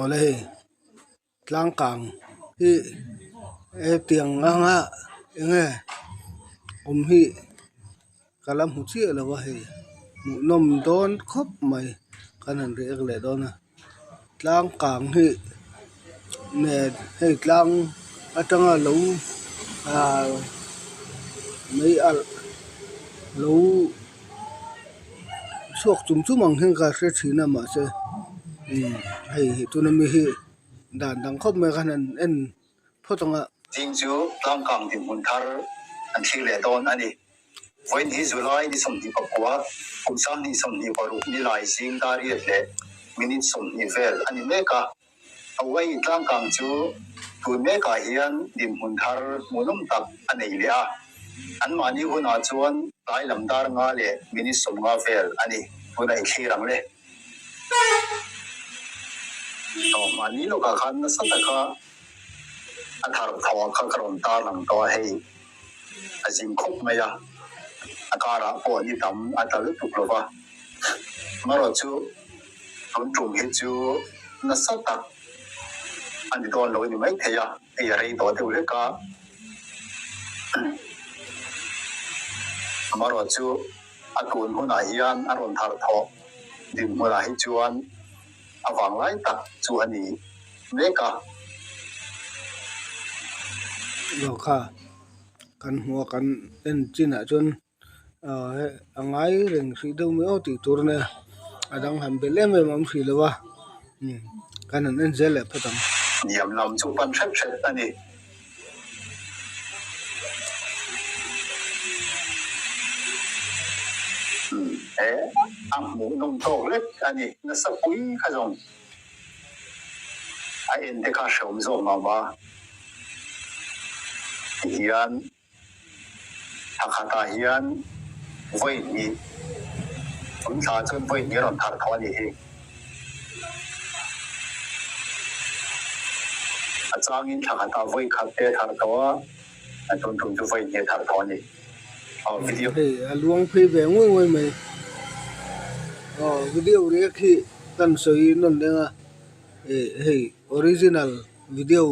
oleh Tlangkang hi tiang anga enge hi kalam hu chi la wa hi hmuhnawm dawn khop mai kan han riak le dawna Tlangkang hi nè hei tlang atanga lo à mấy al lo suộc chum chumang hen ka se thina ma se hei tunami hi dan dang khop me kan en photanga ting chu Tlangkang tin mun thar an thi le don ani voin hi July ni som ni pakwa kum sam ni som ni paru ni lai sing dari le minute som ni vel ani meka awai Tlangkang chu tu meka hian dim mun thar munum tak ani le a an mani huna chuan lai lam dar nga le minute som nga vel ani huna i thirang le to mani lo ka khan na sataka athar thawa kha karon ta lang to hei azim khop maya akara po ni tam atal tuklova maro chu ton tum he chu na sata ani don lo ni mai theya e rei to te ule ka maro chu atun huna hian aron thar tho dim huna hi chuan awang lai tak chu ani meka lo kha kan hua kan en china chun angai reng si do me o ti tur ne adang han belem me mam si lewa kan en zele phatam niam lam chu pan thep thep ani hmuhnawm to lek ani na sapui kha zong a en te kha shom zo ma ba hian hakata hian voi ni tum tha chun voi ni ron thar thaw ni hi a changin hakata voi khat te thar thawa a tum chu voi ni thar thaw ni video hey luang phi ve ngoi ngoi mai video re khi kan soi non denga hey original video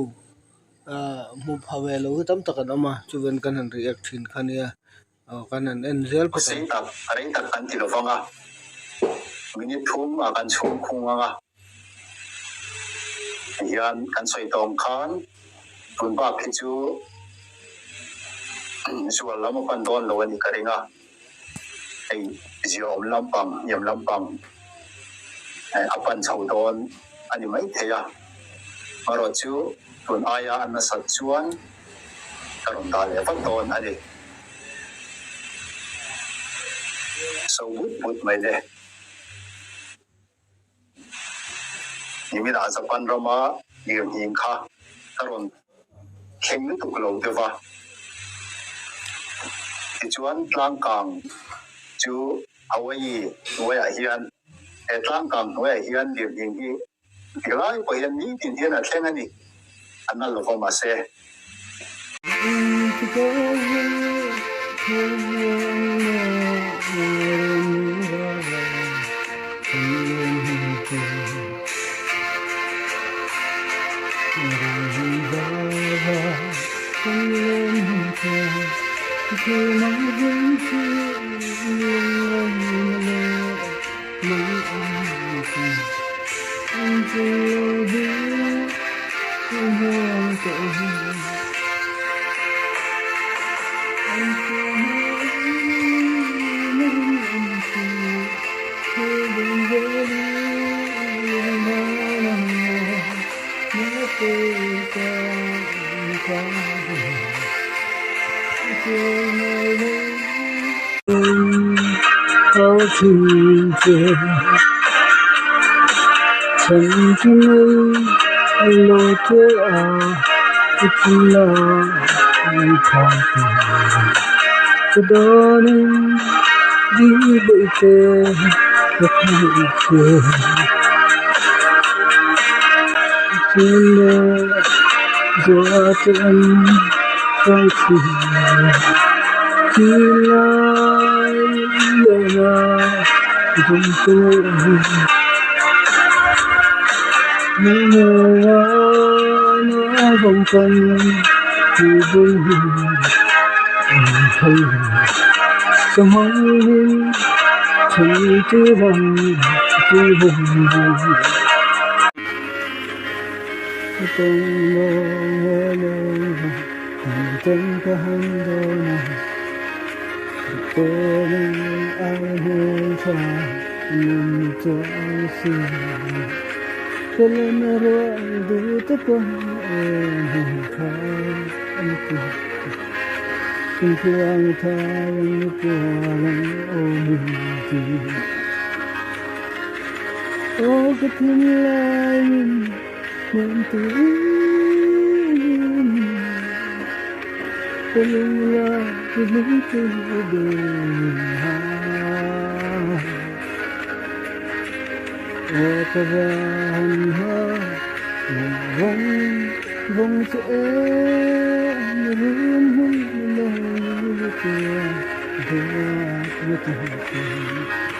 mu phawe lo tam takan ama chuven kan han react thin khania kan han en zel pasai ta are ta kan ti lo wanga mini thum a kan chhum khunga hian kan soi tong khan tun ba phi chu sual lam pan don lo ani karinga ei ziom lampang yam lampang apan chau don ani mai theya maro chu tun aya an sat chuan karon da le fak don ani so wood mai le nimida sa pan roma yem hin kha karon kheng tu lo de wa chuan Tlangkang chu hawai a hian Tlangkang hawai a hian dim hin hi tilai po hian ni tin hian a thleng ani anna lo ma se nó vòng quanh thì vui thôi sông hồng chẳng chỉ lòng chỉ vùng tung nghe lời chân cả hàng đôi này tên ai hôn cha mình cho xin kalian ruang di depan engkau Sempuang tayang pualang omiti Oh ketinggalan nanti Pelinglah pelingku Oh kabahan ha vong sẽ Hãy subscribe cho kênh Ghiền Mì Gõ để không bỏ lỡ những video hấp dẫn